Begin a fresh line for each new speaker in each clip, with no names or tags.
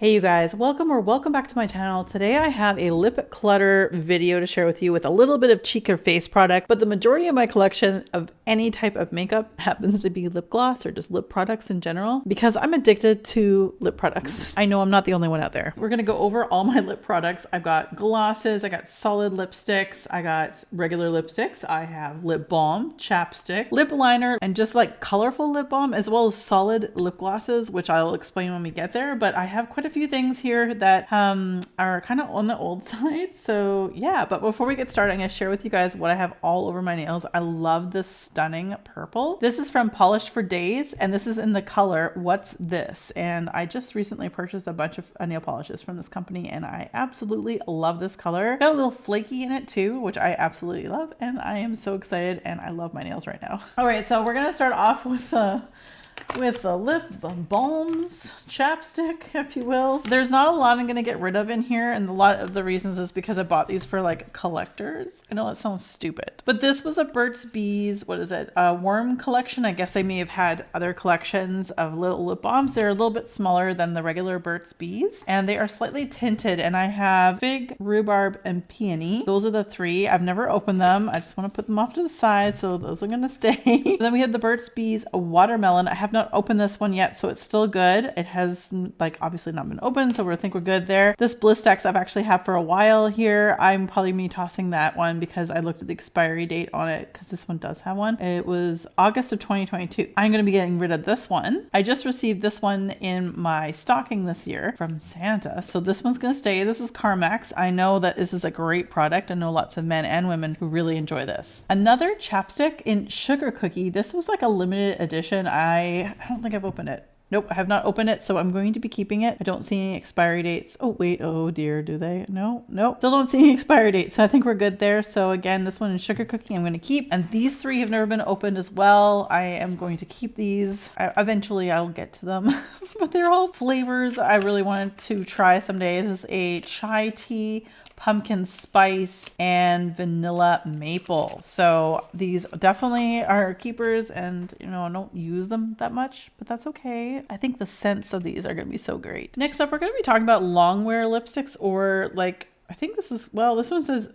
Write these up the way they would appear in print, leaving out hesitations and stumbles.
Hey you guys, welcome back to my channel. Today I have a lip clutter video to share with you with a little bit of cheek or face product, but the majority of my collection of any type of makeup happens to be lip gloss or just lip products in general because I'm addicted to lip products. I know I'm not the only one out there. We're gonna go over all my lip products. I've got glosses, I got solid lipsticks, I got regular lipsticks, I have lip balm, chapstick, lip liner, and just like colorful lip balm as well as solid lip glosses, which I'll explain when we get there, but I have quite a few things here that are kind of on the old side. So yeah, but before we get started, I'm going to share with you guys what I have all over my nails. I love this stunning purple. This is from Polish for Days, and this is in the color What's This? And I just recently purchased a bunch of nail polishes from this company, and I absolutely love this color. Got a little flaky in it too, which I absolutely love, and I am so excited, and I love my nails right now. All right, so we're going to start off with the lip balms, chapstick, if you will. There's not a lot I'm going to get rid of in here, and a lot of the reasons is because I bought these for like collectors. I know that sounds stupid, but this was a Burt's Bees, what is it, a worm collection. I guess they may have had other collections of little lip balms. They're a little bit smaller than the regular Burt's Bees, and they are slightly tinted, and I have fig, rhubarb, and peony. Those are the three. I've never opened them. I just want to put them off to the side, so those are going to stay. Then we have the Burt's Bees watermelon. I have not opened this one yet, so it's still good. It has like obviously not been opened, so I think we're good there. This Blistex I've actually had for a while here. I'm probably me tossing that one because I looked at the expiry date on it because this one does have one. It was August of 2022. I'm going to be getting rid of this one. I just received this one in my stocking this year from Santa, so this one's going to stay. This is Carmex. I know that this is a great product. I know lots of men and women who really enjoy this. Another chapstick in Sugar Cookie. This was like a limited edition. I don't think I've opened it. Nope, I have not opened it, so I'm going to be keeping it. I don't see any expiry dates. Oh, wait. Oh, dear. Do they? No, nope. Still don't see any expiry dates, so I think we're good there. So again, this one is Sugar Cookie I'm going to keep. And these three have never been opened as well. I am going to keep these. Eventually, I'll get to them. But they're all flavors I really wanted to try someday. This is a chai tea, pumpkin spice, and vanilla maple. So these definitely are keepers, and you know, I don't use them that much, but that's okay. I think the scents of these are going to be so great. Next up, we're going to be talking about long wear lipsticks, or like, I think this is, well, this one says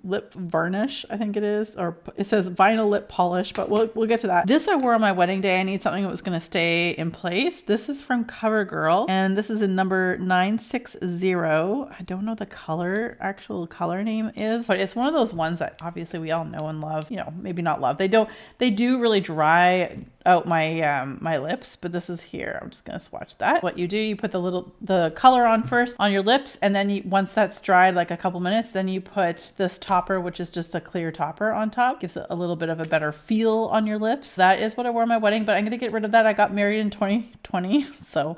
lip varnish, I think it is, or it says vinyl lip polish, but we'll get to that. This I wore on my wedding day. I need something that was going to stay in place. This is from CoverGirl, and this is in number 960. I don't know the actual color name is, but it's one of those ones that obviously we all know and love. You know, maybe not love. They do really dry out my my lips, but this is here. I'm just gonna swatch that. What you do, you put the color on first on your lips, and then once that's dried like a couple minutes, then you put this topper, which is just a clear topper on top. Gives it a little bit of a better feel on your lips. That is what I wore on my wedding, but I'm gonna get rid of that. I got married in 2020, so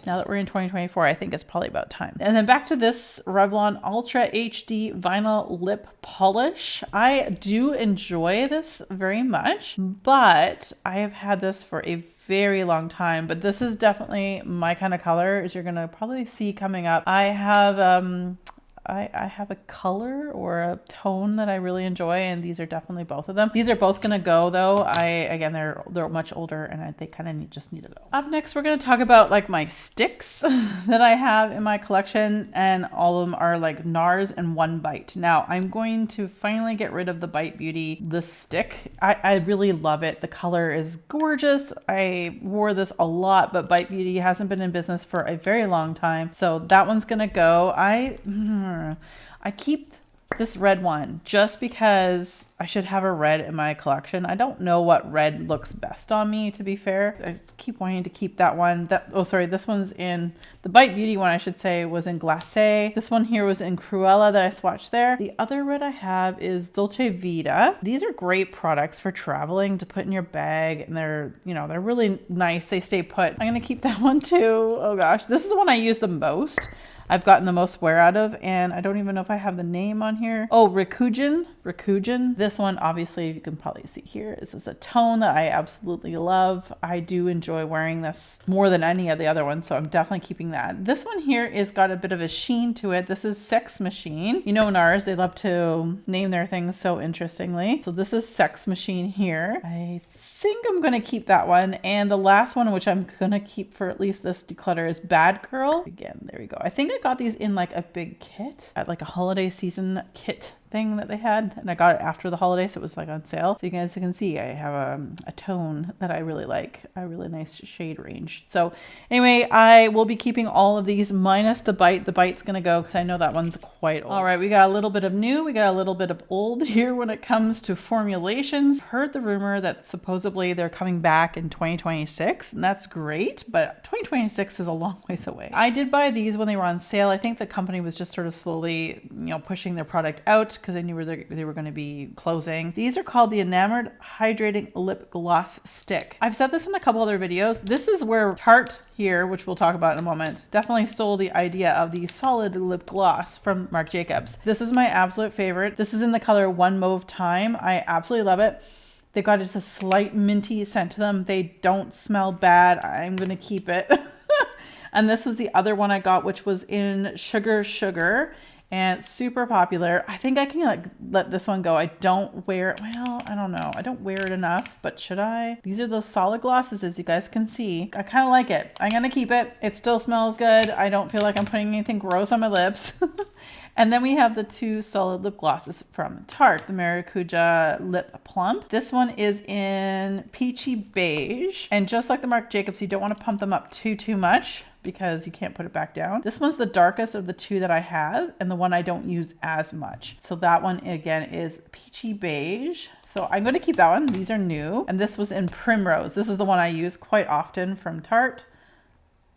now that we're in 2024, I think it's probably about time. And then back to this Revlon Ultra HD Vinyl Lip Polish. I do enjoy this very much, but I have had this for a very long time, but this is definitely my kind of color, as you're gonna probably see coming up. I have I have a color or a tone that I really enjoy, and these are definitely both of them. These are both gonna go though. Again, they're much older, and they kind of just need to go. Up next, we're gonna talk about like my sticks that I have in my collection, and all of them are like NARS and One Bite. Now I'm going to finally get rid of the Bite Beauty, the stick. I really love it. The color is gorgeous. I wore this a lot, but Bite Beauty hasn't been in business for a very long time, so that one's gonna go. I keep this red one just because I should have a red in my collection. I don't know what red looks best on me, to be fair. I keep wanting to keep that one. This one's in the Bite Beauty one, I should say, was in Glacé. This one here was in Cruella that I swatched there. The other red I have is Dolce Vita. These are great products for traveling to put in your bag, and they're really nice. They stay put. I'm gonna keep that one too. Oh gosh, this is the one I use the most. I've gotten the most wear out of, and I don't even know if I have the name on here. Oh, Rikujin. This This one, obviously, you can probably see here, this is a tone that I absolutely love. I do enjoy wearing this more than any of the other ones, so I'm definitely keeping that. This one here is got a bit of a sheen to it. This is Sex Machine. You know, NARS, they love to name their things so interestingly. So this is Sex Machine here. I think I'm going to keep that one. And the last one, which I'm going to keep for at least this declutter, is Bad Girl. Again, there we go. I think I got these in like a big kit at like a holiday season kit thing that they had, and I got it after the holiday, so it was like on sale. So you guys can see I have a tone that I really like, a really nice shade range. So anyway, I will be keeping all of these minus the bite. The bite's gonna go because I know that one's quite old. All right, we got a little bit of new, we got a little bit of old here when it comes to formulations. Heard the rumor that supposedly they're coming back in 2026, and that's great, but 2026 is a long ways away. I did buy these when they were on sale. I think the company was just sort of slowly, pushing their product out because they knew they were going to be closing. These are called the Enamored Hydrating Lip Gloss Stick. I've said this in a couple other videos. This is where Tarte here, which we'll talk about in a moment, definitely stole the idea of the solid lip gloss from Marc Jacobs. This is my absolute favorite. This is in the color One Mauve Time. I absolutely love it. They've got just a slight minty scent to them. They don't smell bad. I'm going to keep it. And this was the other one I got, which was in Sugar, and super popular. I think I can like let this one go. I don't wear, well, I don't know. I don't wear it enough, but should I? These are those solid glosses, as you guys can see. I kind of like it. I'm going to keep it. It still smells good. I don't feel like I'm putting anything gross on my lips. And then we have the two solid lip glosses from Tarte, the Maracuja Lip Plump. This one is in Peachy Beige. And just like the Marc Jacobs, you don't want to pump them up too much because you can't put it back down. This one's the darkest of the two that I have and the one I don't use as much. So that one again is Peachy Beige. So I'm going to keep that one. These are new. And this was in Primrose. This is the one I use quite often from Tarte.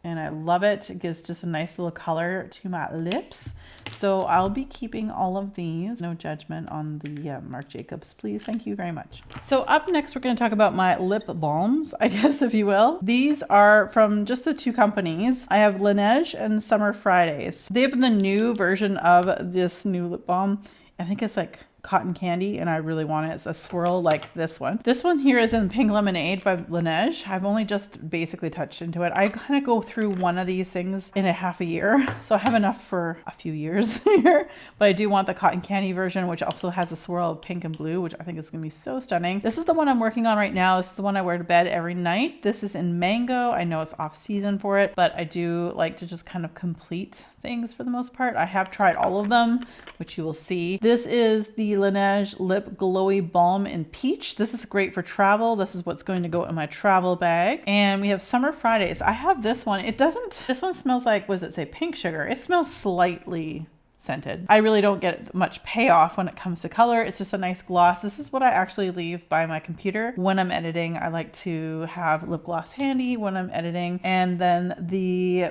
And I love it. It gives just a nice little color to my lips. So I'll be keeping all of these. No judgment on the Marc Jacobs, please. Thank you very much. So up next, we're going to talk about my lip balms, I guess, if you will. These are from just the two companies. I have Laneige and Summer Fridays. They have the new version of this new lip balm. I think it's like cotton candy, and I really want it. It's a swirl like this one. This one here is in Pink Lemonade by Laneige. I've only just basically touched into it. I kind of go through one of these things in a half a year, so I have enough for a few years here. But I do want the cotton candy version, which also has a swirl of pink and blue, which I think is going to be so stunning. This is the one I'm working on right now. This is the one I wear to bed every night. This is in Mango. I know it's off season for it, but I do like to just kind of complete things for the most part. I have tried all of them, which you will see. This is the Laneige Lip Glowy Balm in Peach. This is great for travel. This is what's going to go in my travel bag. And we have Summer Fridays. I have this one. This one smells like, what does it say? Pink sugar. It smells slightly scented. I really don't get much payoff when it comes to color. It's just a nice gloss. This is what I actually leave by my computer when I'm editing. I like to have lip gloss handy when I'm editing. And then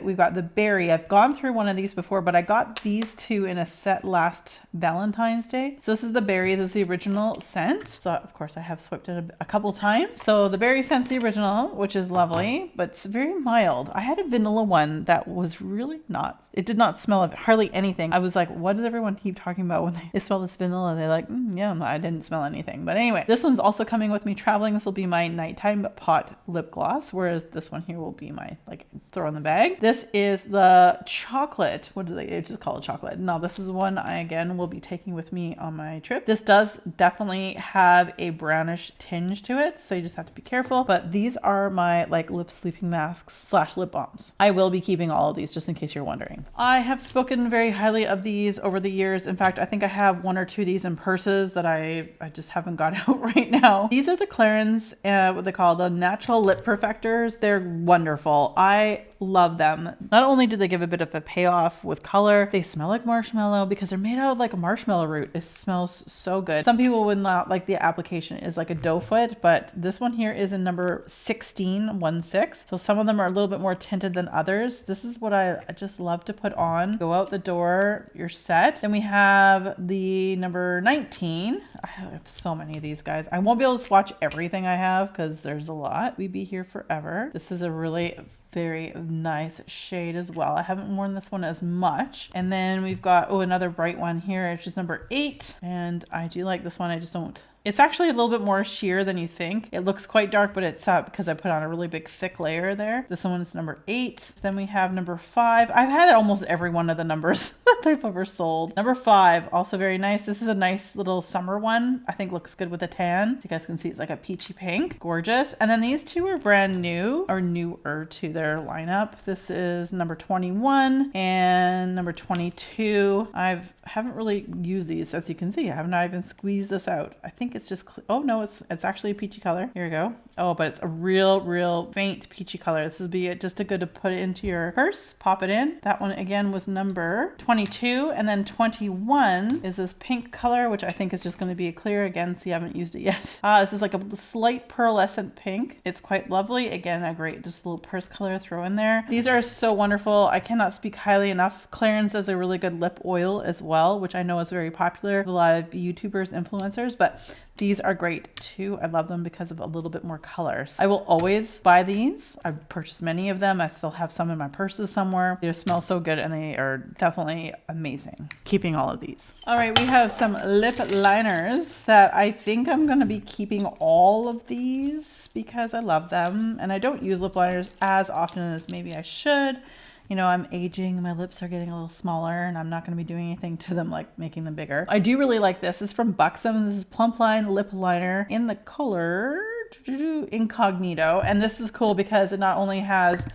we've got the berry. I've gone through one of these before, but I got these two in a set last Valentine's Day. So this is the berry. This is the original scent. So of course I have swiped it a couple times. So the berry scent's the original, which is lovely, but it's very mild. I had a vanilla one that was really not, it did not smell of hardly anything. I was like, what does everyone keep talking about when they smell this vanilla? They're like, yeah, I didn't smell anything. But anyway, this one's also coming with me traveling. This will be my nighttime pot lip gloss, whereas this one here will be my like throw in the bag. This is the chocolate. What do they just call it? Chocolate? No, this is one I again will be taking with me on my trip. This does definitely have a brownish tinge to it, so you just have to be careful. But these are my like lip sleeping masks / lip balms. I will be keeping all of these just in case you're wondering. I have spoken very highly of these over the years. In fact, I think I have one or two of these in purses that I just haven't got out right now. These are the Clarins, what they call the Natural Lip Perfectors. They're wonderful. I love them. Not only do they give a bit of a payoff with color, they smell like marshmallow because they're made out of like a marshmallow root. It smells so good. Some people would not like the application is like a doe foot, but this one here is in number 16. So some of them are a little bit more tinted than others. This is what I just love to put on. Go out the door, you're set. Then we have the number 19. I have so many of these guys. I won't be able to swatch everything I have because there's a lot. We Be Here Forever. This is a really very nice shade as well. I haven't worn this one as much. And then we've got, another bright one here, which is number 8. And I do like this one. I just don't It's actually a little bit more sheer than you think. It looks quite dark, but it's because I put on a really big thick layer there. This one is number 8. Then we have number 5. I've had almost every one of the numbers that they've ever sold. Number 5, also very nice. This is a nice little summer one. I think looks good with a tan. So you guys can see it's like a peachy pink. Gorgeous. And then these two are brand new, or newer to their lineup. This is number 21 and number 22. I haven't really used these, as you can see. I have not even squeezed this out. I think it's just, oh no, it's actually a peachy color. Here we go. Oh, but it's a real faint peachy color. This would be just a good to put it into your purse, pop it in. That one again was number 22, and then 21 is this pink color, which I think is just going to be a clear again, so you haven't used it yet. This is like a slight pearlescent pink. It's quite lovely. Again, a great just little purse color to throw in there. These are so wonderful. I cannot speak highly enough. Clarins does a really good lip oil as well, which I know is very popular with a lot of YouTubers, influencers, but these are great too. I love them because of a little bit more colors. I will always buy these. I've purchased many of them. I still have some in my purses somewhere. They smell so good and they are definitely amazing. Keeping all of these. All right, we have some lip liners that I think I'm going to be keeping all of these because I love them. And I don't use lip liners as often as maybe I should. You know, I'm aging, my lips are getting a little smaller and I'm not going to be doing anything to them like making them bigger. I do really like this. It's from Buxom. This is Plump Line Lip Liner in the color Incognito. And this is cool because it not only has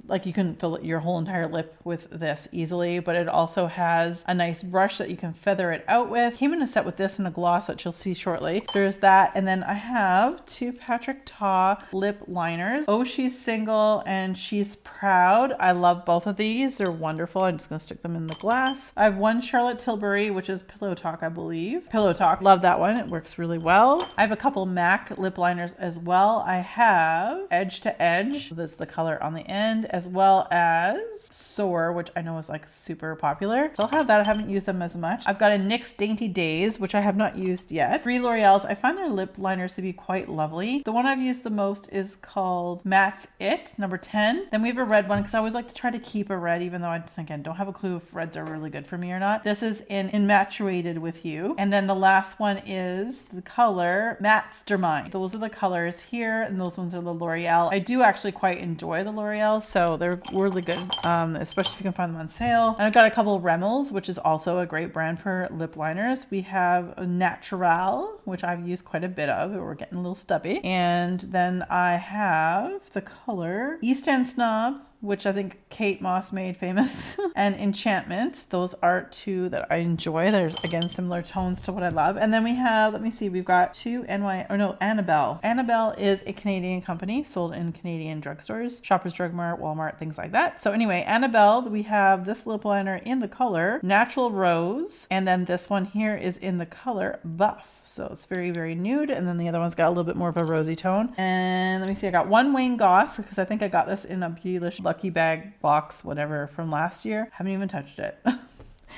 like you can fill your whole entire lip with this easily, but it also has a nice brush that you can feather it out with. Came in a set with this and a gloss that you'll see shortly. There's that. And then I have 2 Patrick Ta lip liners. Oh, She's Single and She's Proud. I love both of these. They're wonderful. I'm just going to stick them in the glass. I have one Charlotte Tilbury, which is Pillow Talk, I believe. Pillow Talk. Love that one. It works really well. I have a couple MAC lip liners as well. I have Edge to Edge. This is the color on the end, as well as Soar, which I know is like super popular. So I'll have that. I haven't used them as much. I've got a NYX Dainty Days, which I have not used yet. 3 L'Oreal's. I find their lip liners to be quite lovely. The one I've used the most is called Matt's It, number 10. Then we have a red one because I always like to try to keep a red, even though I, again, don't have a clue if reds are really good for me or not. This is in Infatuated With You. And then the last one is the color Mastermind. Those are the colors here, and those ones are the L'Oreal. I do actually quite enjoy the L'Oreal, so they're really good, especially if you can find them on sale. And I've got a couple of Remels, which is also a great brand for lip liners. We have Natural, which I've used quite a bit of. We're getting a little stubby. And then I have the color East End Snob, which I think Kate Moss made famous, and Enchantment. Those are 2 that I enjoy. There's, again, similar tones to what I love. And then we have, let me see, we've got 2 Annabelle. Annabelle is a Canadian company sold in Canadian drugstores, Shoppers Drug Mart, Walmart, things like that. So anyway, Annabelle, we have this lip liner in the color Natural Rose, and then this one here is in the color Buff. So it's very nude, and then the other one's got a little bit more of a rosy tone. And let me see, I got one Wayne Goss because I think I got this in a Beautylish Lucky Bag box, whatever, from last year. Haven't even touched it.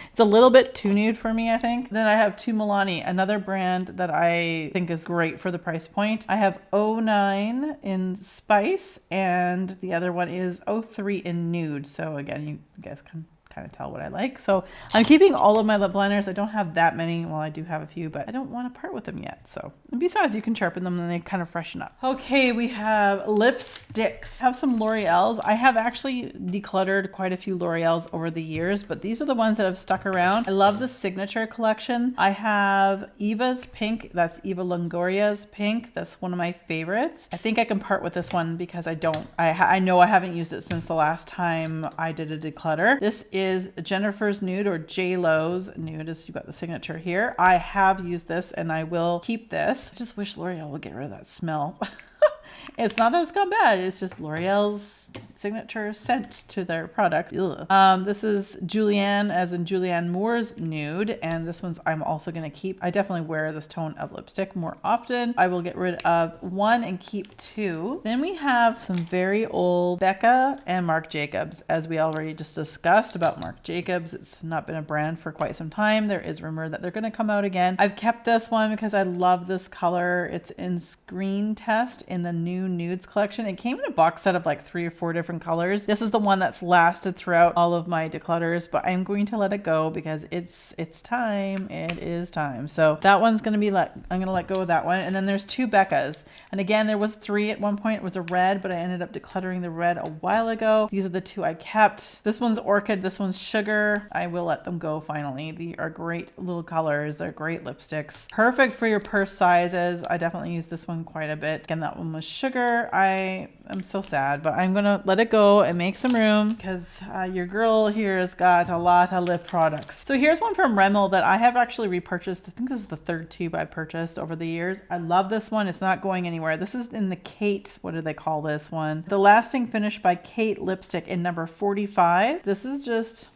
It's a little bit too nude for me, I think. Then I have 2 Milani, another brand that I think is great for the price point. I have 09 in Spice, and the other one is 03 in Nude. So again, you guys can kind of tell what I like. So I'm keeping all of my lip liners. I don't have that many. Well, I do have a few, but I don't want to part with them yet. So, and besides, you can sharpen them and they kind of freshen up. Okay, we have lipsticks. I have some L'Oreal's. I have actually decluttered quite a few L'Oreal's over the years, but these are the ones that have stuck around. I love the Signature collection. I have Eva's Pink. That's Eva Longoria's Pink. That's one of my favorites. I think I can part with this one because I know I haven't used it since the last time I did a declutter. This is Jennifer's Nude, or J-Lo's Nude, as you've got the signature here. I have used this and I will keep this. I just wish L'Oreal would get rid of that smell. It's not that it's gone bad. It's just L'Oreal's signature scent to their product. This is Julianne, as in Julianne Moore's Nude, and this one's I'm also going to keep. I definitely wear this tone of lipstick more often. I will get rid of 1 and keep 2. Then we have some very old Becca and Marc Jacobs, as we already just discussed about Marc Jacobs. It's not been a brand for quite some time. There is rumor that they're going to come out again. I've kept this one because I love this color. It's in Screen Test in the nude new nudes collection. It came in a box set of like 3 or 4 different colors. This is the one that's lasted throughout all of my declutters, but I'm going to let it go because it's time. It is time. So that one's going to be I'm going to let go of that one. And then there's 2 Beccas. And again, there was 3 at one point. It was a red, but I ended up decluttering the red a while ago. These are the 2 I kept. This one's orchid. This one's sugar. I will let them go finally. They are great little colors. They're great lipsticks. Perfect for your purse sizes. I definitely use this one quite a bit. Again, that one was sugar. I am so sad, but I'm gonna let it go and make some room because your girl here has got a lot of lip products. So here's one from Referral that I have actually repurchased. I think this is the 3rd tube I purchased over the years. I love this one. It's not going anywhere. This is in the Kate, what do they call this one? The Lasting Finish by Kate lipstick in number 45. This is just,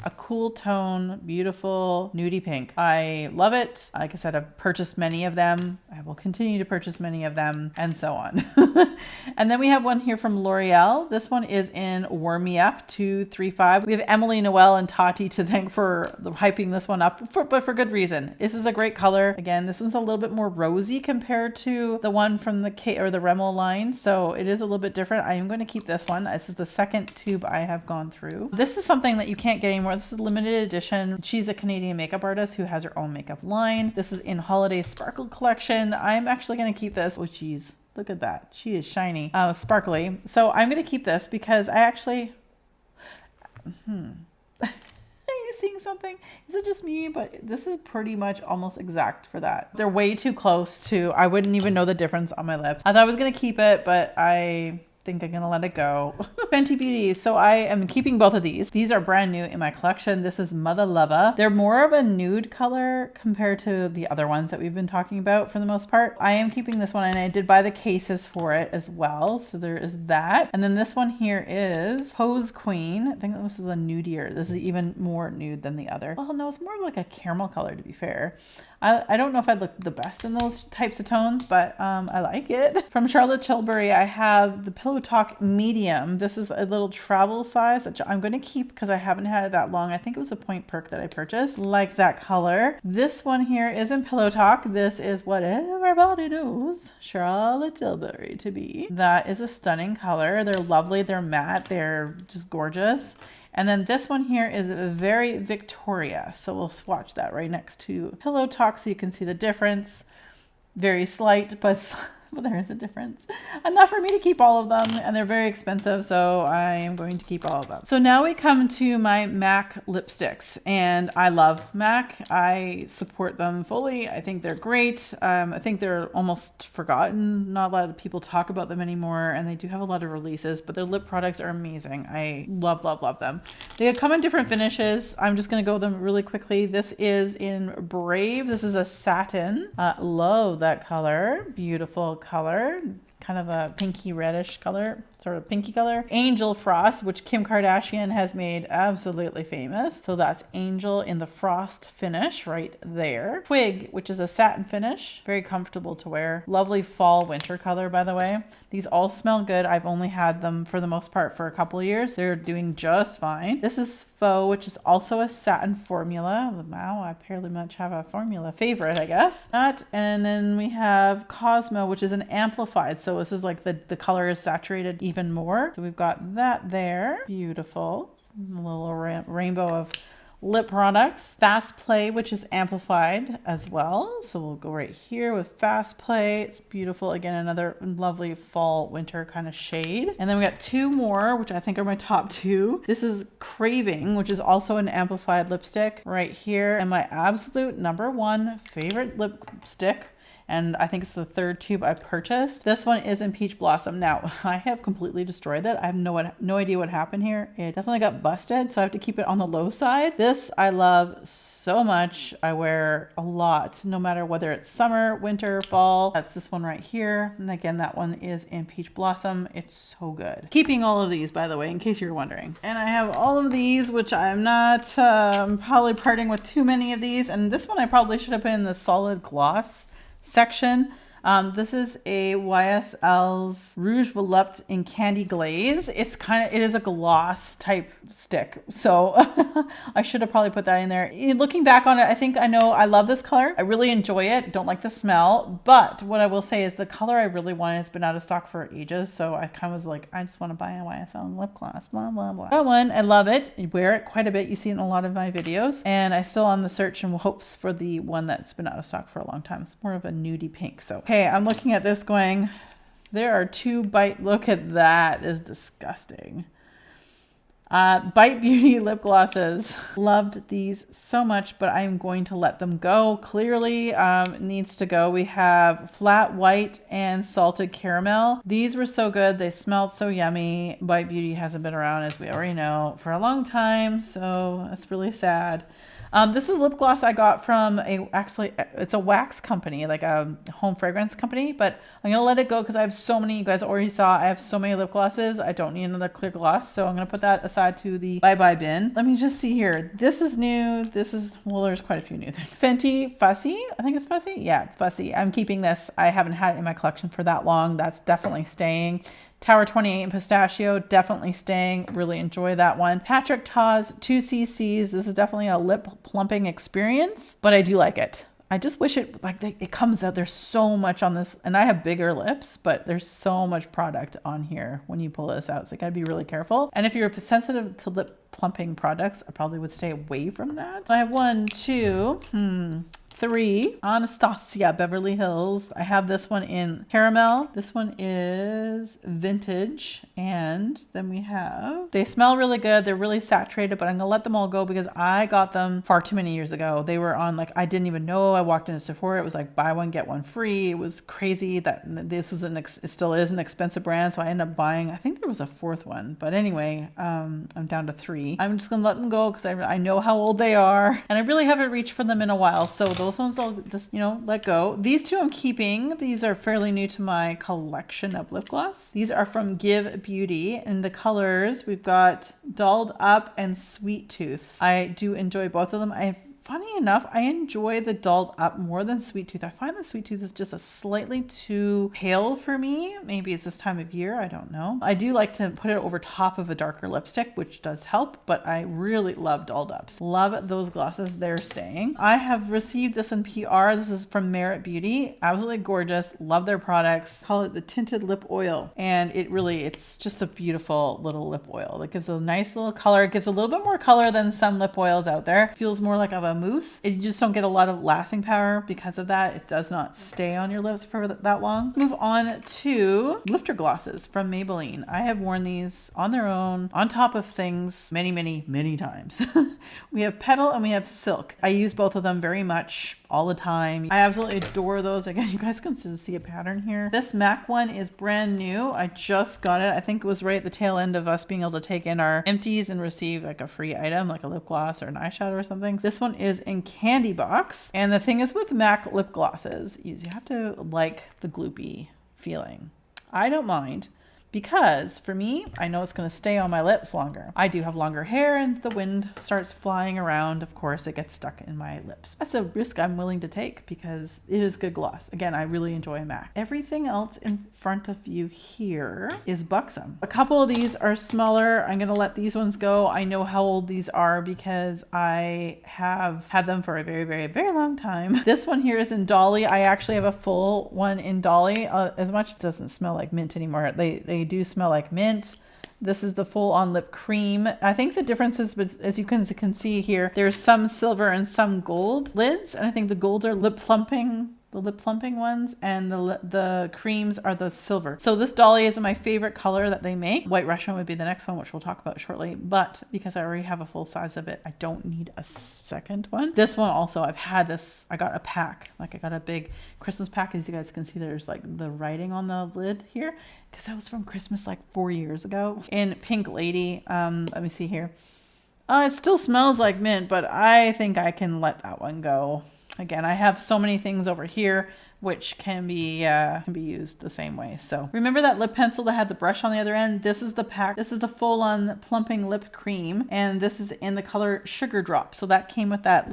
a cool tone, beautiful nudie pink. I love it. Like I said, I've purchased many of them. I will continue to purchase many of them, and so on. And then we have one here from L'Oreal. This one is in Warm Me Up 235. We have Emily, Noelle, and Tati to thank for hyping this one up, but for good reason. This is a great color. Again, this one's a little bit more rosy compared to the one from the Referral line, so it is a little bit different. I am going to keep this one. This is the 2nd tube I have gone through. This is something that you can't get anymore. This is limited edition. She's a Canadian makeup artist who has her own makeup line. This is in Holiday Sparkle Collection. I'm actually going to keep this. Oh, geez. Look at that. She is shiny. Sparkly. So I'm going to keep this because I actually... Are you seeing something? Is it just me? But this is pretty much almost exact for that. They're way too close to... I wouldn't even know the difference on my lips. I thought I was going to keep it, but I think I'm gonna let it go. Fenty Beauty. So I am keeping both of these. These are brand new in my collection. This is Mother Lover. They're more of a nude color compared to the other ones that we've been talking about for the most part. I am keeping this one, and I did buy the cases for it as well. So there is that. And then this one here is Pose Queen. I think this is a nudier. This is even more nude than the other. Oh no, it's more like a caramel color, to be fair. I don't know if I'd look the best in those types of tones, but I like it. From Charlotte Tilbury, I have the Pillow Talk Medium. This is a little travel size that I'm going to keep because I haven't had it that long. I think it was a Point Perk that I purchased. Like that color. This one here is in Pillow Talk. This is what everybody knows Charlotte Tilbury to be. That is a stunning color. They're lovely. They're matte. They're just gorgeous. And then this one here is very Victoria. So we'll swatch that right next to Pillow Talk so you can see the difference. Very slight, but there is a difference. Enough for me to keep all of them, and they're very expensive, so I am going to keep all of them. So now we come to my MAC lipsticks, and I love MAC. I support them fully. I think they're great. I think they're almost forgotten. Not a lot of people talk about them anymore, and they do have a lot of releases, but their lip products are amazing. I love, love, love them. They come in different finishes. I'm just going to go with them really quickly. This is in Brave. This is a satin. Love that color. Beautiful color, kind of a pinky reddish color, sort of pinky color. Angel Frost, which Kim Kardashian has made absolutely famous. So that's Angel in the frost finish right there. Twig, which is a satin finish, very comfortable to wear. Lovely fall winter color, by the way. These all smell good. I've only had them for the most part for a couple of years. They're doing just fine. This is Faux, which is also a satin formula. Wow, I fairly much have a formula favorite, I guess. That, and then we have Cosmo, which is an amplified. So this is like the color is saturated even more. So we've got that there. Beautiful. A little rainbow of lip products. Fast Play, which is amplified as well. So we'll go right here with Fast Play. It's beautiful. Again, another lovely fall winter kind of shade. And then we got 2 more, which I think are my top 2. This is Craving, which is also an amplified lipstick right here. And my absolute #1 favorite lipstick. And I think it's the 3rd tube I purchased. This one is in Peach Blossom. Now, I have completely destroyed it. I have no idea what happened here. It definitely got busted, so I have to keep it on the low side. This I love so much. I wear a lot, no matter whether it's summer, winter, fall. That's this one right here. And again, that one is in Peach Blossom. It's so good. Keeping all of these, by the way, in case you're wondering. And I have all of these, which I'm not probably parting with too many of these. And this one I probably should have put in the solid gloss section. This is a YSL's Rouge Volupte in Candy Glaze. It is a gloss type stick. So I should have probably put that in there. Looking back on it, I love this color. I really enjoy it. Don't like the smell, but what I will say is the color I really wanted has been out of stock for ages. So I kind of was like, I just want to buy a YSL lip gloss, blah, blah, blah. That one, I love it. I wear it quite a bit. You see it in a lot of my videos, and I'm still on the search and hopes for the one that's been out of stock for a long time. It's more of a nudie pink. So, okay, I'm looking at this going, there are 2 Bite. Look at that. Is disgusting. Bite Beauty lip glosses. Loved these so much, but I'm going to let them go. Clearly needs to go. We have Flat White and Salted Caramel. These were so good. They smelled so yummy. Bite Beauty hasn't been around, as we already know, for a long time, so that's really sad. This is a lip gloss I got from it's a wax company, like a home fragrance company, but I'm going to let it go because I have so many, you guys already saw, I have so many lip glosses. I don't need another clear gloss. So I'm going to put that aside to the bye-bye bin. Let me just see here. This is new. Well, there's quite a few new things. Fenty Fussy. I think it's Fussy. Yeah, Fussy. I'm keeping this. I haven't had it in my collection for that long. That's definitely staying. Tower 28 and Pistachio, definitely staying. Really enjoy that one. Patrick Ta's 2cc's. This is definitely a lip plumping experience, but I do like it. I just wish it comes out. There's so much on this, and I have bigger lips, but there's so much product on here when you pull this out. So you gotta be really careful. And if you're sensitive to lip plumping products, I probably would stay away from that. So I have 1, 2, 3 Anastasia Beverly Hills. I have this one in caramel. This one is vintage. And then they smell really good. They're really saturated, but I'm gonna let them all go because I got them far too many years ago. They were on, like, I didn't even know. I walked into Sephora. It was like buy one, get one free. It was crazy that this was it still is an expensive brand. So I ended up buying, I think there was a 4th one, but anyway, I'm down to 3. I'm just gonna let them go because I know how old they are and I really haven't reached for them in a while. So those ones I'll just, let go. These 2 I'm keeping. These are fairly new to my collection of lip gloss. These are from Give Beauty, and the colors, we've got Dolled Up and Sweet Tooth. I do enjoy both of them. Funny enough, I enjoy the Dolled Up more than Sweet Tooth. I find the Sweet Tooth is just a slightly too pale for me. Maybe it's this time of year. I don't know. I do like to put it over top of a darker lipstick, which does help, but I really love Dolled Ups. Love those glosses. They're staying. I have received this in PR. This is from Merit Beauty. Absolutely gorgeous. Love their products. Call it the Tinted Lip Oil. And it's just a beautiful little lip oil. It gives a nice little color. It gives a little bit more color than some lip oils out there. It feels more like a mousse. You just don't get a lot of lasting power because of that. It does not stay on your lips for that long. Move on to lifter glosses from Maybelline. I have worn these on their own, on top of things many, many, many times. We have Petal and we have Silk. I use both of them very much all the time. I absolutely adore those. Again, you guys can see a pattern here. This MAC one is brand new. I just got it. I think it was right at the tail end of us being able to take in our empties and receive like a free item, like a lip gloss or an eyeshadow or something. This one is in Candy Box. And the thing is with MAC lip glosses, you have to like the gloopy feeling. I don't mind. Because for me, I know it's going to stay on my lips longer. I do have longer hair and the wind starts flying around. Of course, it gets stuck in my lips. That's a risk I'm willing to take because it is good gloss. Again, I really enjoy MAC. Everything else in front of you here is Buxom. A couple of these are smaller. I'm going to let these ones go. I know how old these are because I have had them for a very, very, very long time. This one here is in Dolly. I actually have a full one in Dolly. As much as it doesn't smell like mint anymore, they do smell like mint. This is the full on lip cream. I think the difference is, as you can see here, there's some silver and some gold lids, and I think the golds are lip plumping, the lip plumping ones, and the creams are the silver. So this Dolly is my favorite color that they make. White Russian would be the next one, which we'll talk about shortly, but because I already have a full size of it, I don't need a second one. This one also, I've had this, I got a pack, like I got a big Christmas pack. As you guys can see, there's like the writing on the lid here, because that was from Christmas like 4 years ago. In Pink Lady, let me see here. It still smells like mint, but I think I can let that one go. Again, I have so many things over here which can be used the same way. So remember that lip pencil that had the brush on the other end? This is the pack. This is the full-on plumping lip cream, and this is in the color Sugar Drop. So that came with that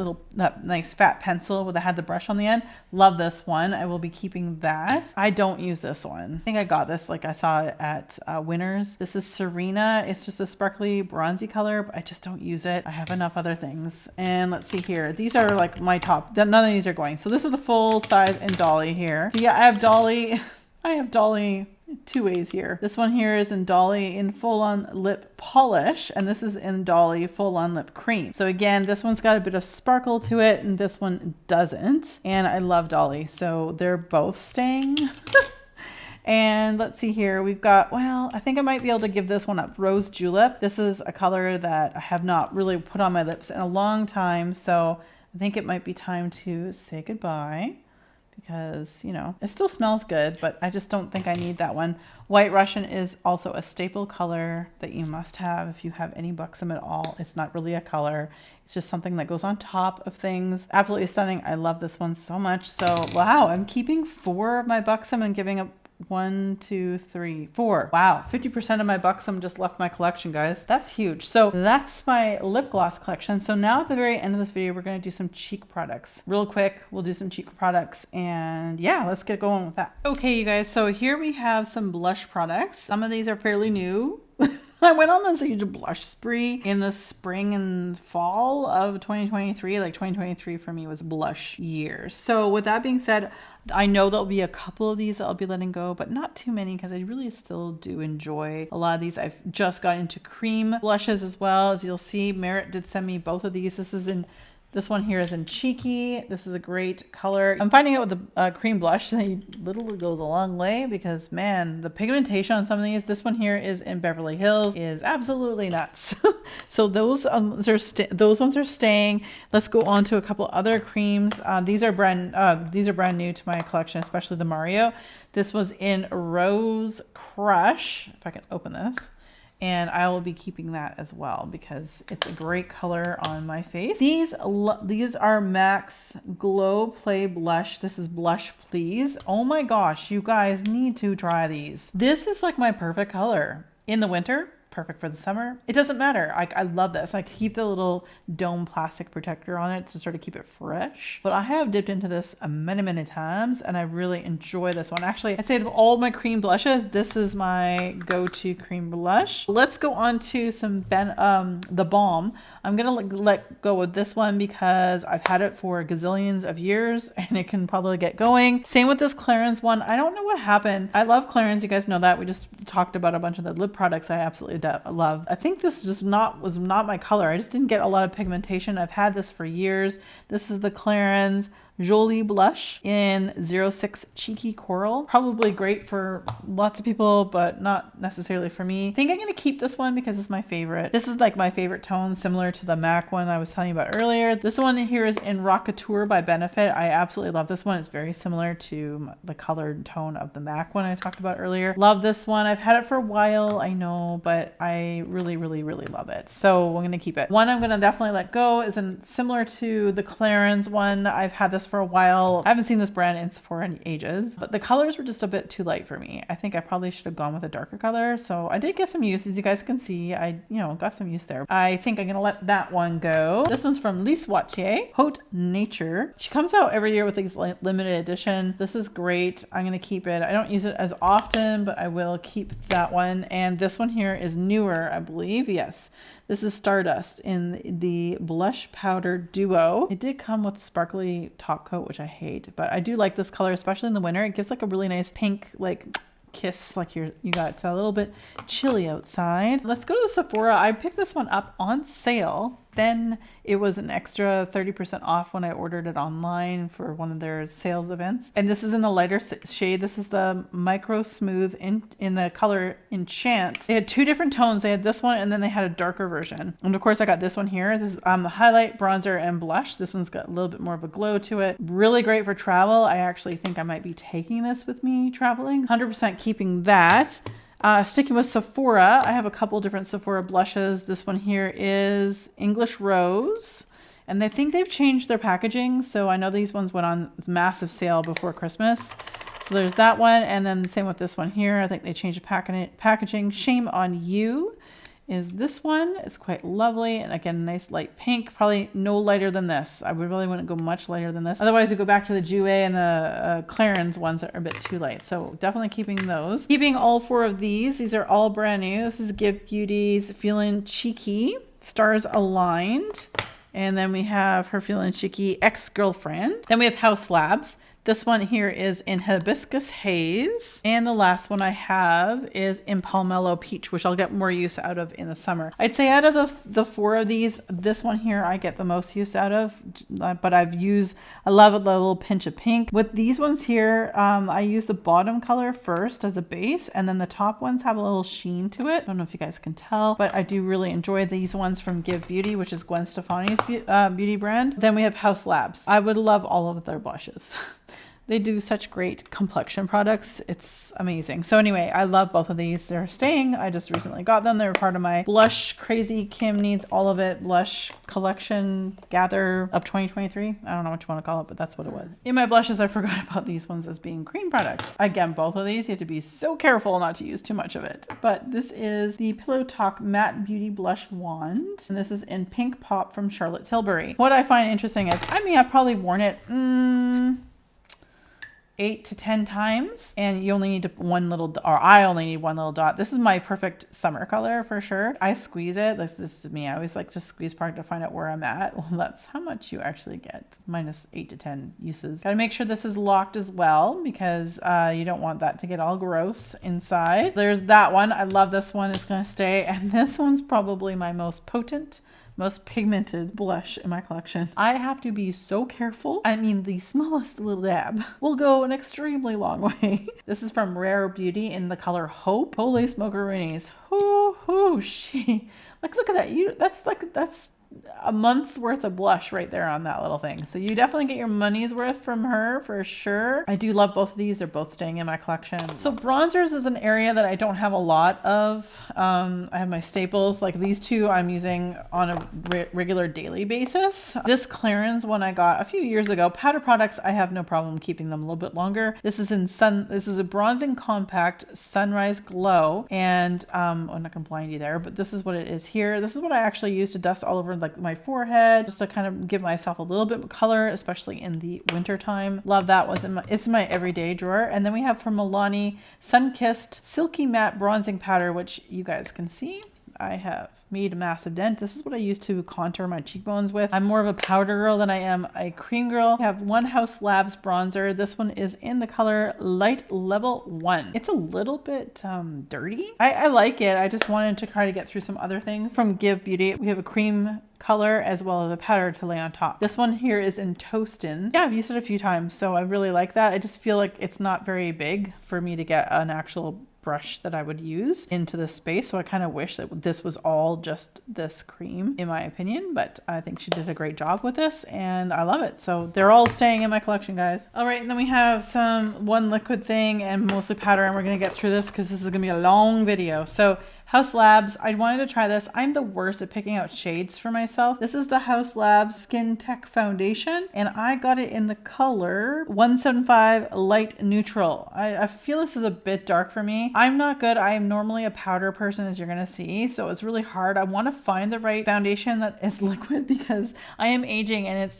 nice fat pencil that had the brush on the end. Love this one. I will be keeping that. I don't use this one. I think I got this, like I saw it at Winners. This is Serena. It's just a sparkly bronzy color, but I just don't use it. I have enough other things. And let's see here. These are like my top. None of these are going. So this is the full size in Dolly here. So yeah, I have Dolly. I have Dolly two ways here. This one here is in Dolly in full-on lip polish, and this is in Dolly full-on lip cream. So again, this one's got a bit of sparkle to it, and this one doesn't. And I love Dolly, so they're both staying. And let's see here, we've got, well, I think I might be able to give this one up, Rose Julep. This is a color that I have not really put on my lips in a long time, so I think it might be time to say goodbye. Because, you know, it still smells good, but I just don't think I need that one. White Russian is also a staple color that you must have if you have any buxom at all. It's not really a color. It's just something that goes on top of things. Absolutely stunning. I love this one so much. So, wow, I'm keeping 4 of my buxom and giving up 1, 2, 3, 4. Wow, 50% of my buxom just left my collection, guys. That's huge. So that's my lip gloss collection. So now at the very end of this video, we're going to do some cheek products. Real quick, we'll do some cheek products, and yeah, let's get going with that. Okay, you guys, so here we have some blush products. Some of these are fairly new. I went on this huge blush spree in the spring and fall of 2023. Like 2023 for me was blush years. So with that being said, I know there'll be a couple of these that I'll be letting go, but not too many because I really still do enjoy a lot of these. I've just got into cream blushes as well. As you'll see, Merit did send me both of these. This one here is in Cheeky. This is a great color. I'm finding out with the cream blush that literally goes a long way because, man, the pigmentation on some of these, this one here is in Beverly Hills, is absolutely nuts. So those ones are staying. Let's go on to a couple other creams. These are brand new to my collection, especially the Mario. This was in Rose Crush. If I can open this. And I will be keeping that as well because it's a great color on my face. These are MAC's Glow Play Blush. This is Blush Please. Oh my gosh, you guys need to try these. This is like my perfect color in the winter. Perfect for the summer. It doesn't matter. I love this. I keep the little dome plastic protector on it to sort of keep it fresh. But I have dipped into this many times and I really enjoy this one. Actually, I'd say of all my cream blushes, this is my go-to cream blush. Let's go on to some the Balm. I'm gonna let go of this one because I've had it for gazillions of years and it can probably get going. Same with this Clarins one. I don't know what happened. I love Clarins. You guys know that. We just talked about a bunch of the lip products I absolutely love. I think this just was not my color. I just didn't get a lot of pigmentation. I've had this for years. This is the Clarins Jolie Blush in 06 Cheeky Coral. Probably great for lots of people, but not necessarily for me. I think I'm going to keep this one because it's my favorite. This is like my favorite tone, similar to the MAC one I was telling you about earlier. This one here is in Rockateur by Benefit. I absolutely love this one. It's very similar to the colored tone of the MAC one I talked about earlier. Love this one. I've had it for a while, I know, but I really love it. So I'm going to keep it. One I'm going to definitely let go is similar to the Clarins one. I've had this for a while. I haven't seen this brand in Sephora in ages, but the colors were just a bit too light for me. I think I probably should have gone with a darker color. So I did get some use, as you guys can see. I, got some use there. I think I'm gonna let that one go. This one's from Lise Wattier, Haute Nature. She comes out every year with these limited edition. This is great. I'm gonna keep it. I don't use it as often, but I will keep that one. And this one here is newer, I believe. Yes. This is Stardust in the Blush Powder Duo. It did come with sparkly top coat, which I hate, but I do like this color, especially in the winter. It gives like a really nice pink, like kiss, like you got it's a little bit chilly outside. Let's go to the Sephora. I picked this one up on sale. Then it was an extra 30% off when I ordered it online for one of their sales events. And this is in the lighter shade. This is the Micro Smooth in the color Enchant. They had 2 different tones. They had this one and then they had a darker version. And of course I got this one here. This is the highlight, bronzer, and blush. This one's got a little bit more of a glow to it. Really great for travel. I actually think I might be taking this with me traveling. 100% keeping that. Sticking with Sephora, I have a couple different Sephora blushes. This one here is English Rose, And I think they've changed their packaging. So I know these ones went on massive sale before Christmas. So there's that one. And then the same with this one here. I think they changed the packaging. Shame on You is this one. It's quite lovely. And again, nice light pink, probably no lighter than this. I really wouldn't go much lighter than this. Otherwise we go back to the Jouet and the Clarins ones that are a bit too light. So definitely keeping those. Keeping all 4 of these. These are all brand new. This is Give Beauty's Feeling Cheeky, Stars Aligned. And then we have her Feeling Cheeky Ex-Girlfriend. Then we have House Labs. This one here is in Hibiscus Haze. And the last one I have is in Palmello Peach, which I'll get more use out of in the summer. I'd say out of the 4 of these, this one here I get the most use out of, but I love a little pinch of pink. With these ones here, I use the bottom color first as a base, and then the top ones have a little sheen to it. I don't know if you guys can tell, but I do really enjoy these ones from Give Beauty, which is Gwen Stefani's beauty brand. Then we have House Labs. I would love all of their blushes. They do such great complexion products. It's amazing. So anyway, I love both of these. They're staying. I just recently got them. They're part of my blush crazy Kim needs all of it blush collection gather of 2023. I don't know what you want to call it, but that's what it was. In my blushes, I forgot about these ones as being cream products. Again, both of these, you have to be so careful not to use too much of it. But this is the Pillow Talk Matte Beauty Blush Wand. And this is in Pink Pop from Charlotte Tilbury. What I find interesting is, I've probably worn it 8 to 10 times, and you only need I only need one little dot. This is my perfect summer color for sure. I squeeze it. This is me. I always like to squeeze product to find out where I'm at. Well, that's how much you actually get, minus 8 to 10 uses. Got to make sure this is locked as well, because you don't want that to get all gross inside. There's that one. I love this one. It's going to stay. And this one's probably my most potent, most pigmented blush in my collection. I have to be so careful. The smallest little dab will go an extremely long way. This is from Rare Beauty in the color Hope. Holy smokeroonies. Look at that. That's a month's worth of blush right there on that little thing. So you definitely get your money's worth from her for sure. I do love both of these. They're both staying in my collection. So bronzers is an area that I don't have a lot of. I have my staples, like these two I'm using on a regular daily basis. This Clarins one I got a few years ago. Powder products, I have no problem keeping them a little bit longer. This is a bronzing compact Sunrise Glow, and I'm not gonna blind you there, but this is what it is here. This is what I actually use to dust all over like my forehead, just to kind of give myself a little bit of color, especially in the winter time. Love that. It's in my everyday drawer. And then we have from Milani Sun-Kissed Silky Matte Bronzing Powder, which you guys can see I have made a massive dent. This is what I use to contour my cheekbones with. I'm more of a powder girl than I am a cream girl. I have one House Labs bronzer. This one is in the color Light Level 1. It's a little bit dirty. I like it. I just wanted to try to get through some other things. From Give Beauty, we have a cream color as well as a powder to lay on top. This one here is in Toastin. Yeah, I've used it a few times, so I really like that. I just feel like it's not very big for me to get an actual brush that I would use into this space. So I kind of wish that this was all just this cream in my opinion, but I think she did a great job with this and I love it. So they're all staying in my collection, guys. All right, and then we have one liquid thing and mostly powder, and we're going to get through this because this is going to be a long video. So House Labs, I wanted to try this. I'm the worst at picking out shades for myself. This is the House Labs Skin Tech Foundation, and I got it in the color 175 Light Neutral. I feel this is a bit dark for me. I'm not good. I am normally a powder person, as you're gonna see, so it's really hard. I want to find the right foundation that is liquid because I am aging, and it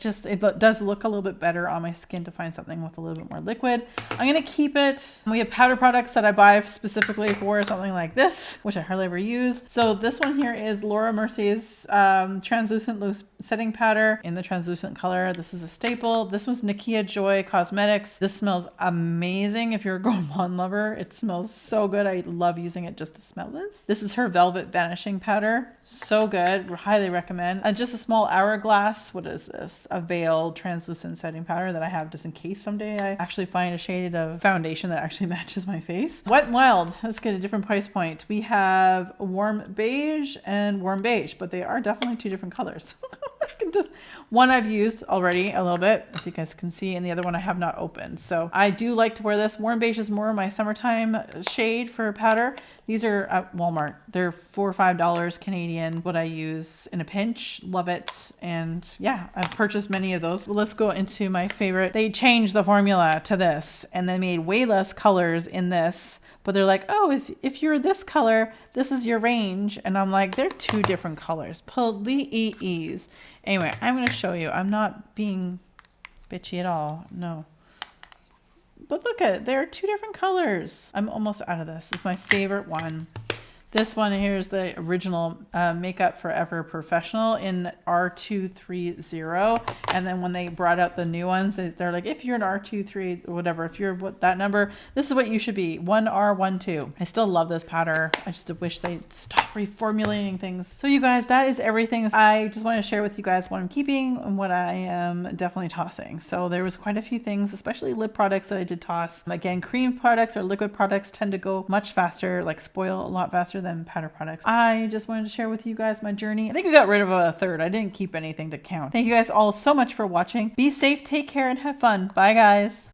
does look a little bit better on my skin to find something with a little bit more liquid. I'm gonna keep it. We have powder products that I buy specifically for something like this, which I hardly ever use. So this one here is Laura Mercier's translucent loose setting powder in the translucent color. This is a staple. This was Nakia Joy Cosmetics. This smells amazing. If you're a gourmand lover, it smells so good. I love using it just to smell this. This is her Velvet Vanishing Powder. So good. Highly recommend. And just a small Hourglass. What is this? A Veil translucent setting powder that I have just in case someday I actually find a shade of foundation that actually matches my face. Wet n Wild. Let's get a different price point. We have Warm Beige and Warm Beige, but they are definitely two different colors. One I've used already a little bit, as you guys can see, and the other one I have not opened. So I do like to wear this. Warm Beige is more my summertime shade for powder. These are at Walmart. They're $4 or $5 Canadian. What I use in a pinch. Love it. And yeah, I've purchased many of those. Well, let's go into my favorite. They changed the formula to this and they made way less colors in this. But they're like, oh, if you're this color, this is your range. And I'm like, they're two different colors. Please. Anyway, I'm going to show you. I'm not being bitchy at all. No. But look at it. There are two different colors. I'm almost out of this. This is my favorite one. This one here is the original Makeup Forever Professional in R230. And then when they brought out the new ones, they're like, if you're an R23 or whatever, if you're that number, this is what you should be. 1R12. I still love this pattern. I just wish they'd stop reformulating things. So you guys, that is everything. I just want to share with you guys what I'm keeping and what I am definitely tossing. So there was quite a few things, especially lip products that I did toss. Again, cream products or liquid products tend to go much faster, like spoil a lot faster than powder products. I just wanted to share with you guys my journey. I think we got rid of a third. I didn't keep anything to count. Thank you guys all so much for watching. Be safe, take care, and have fun. Bye guys.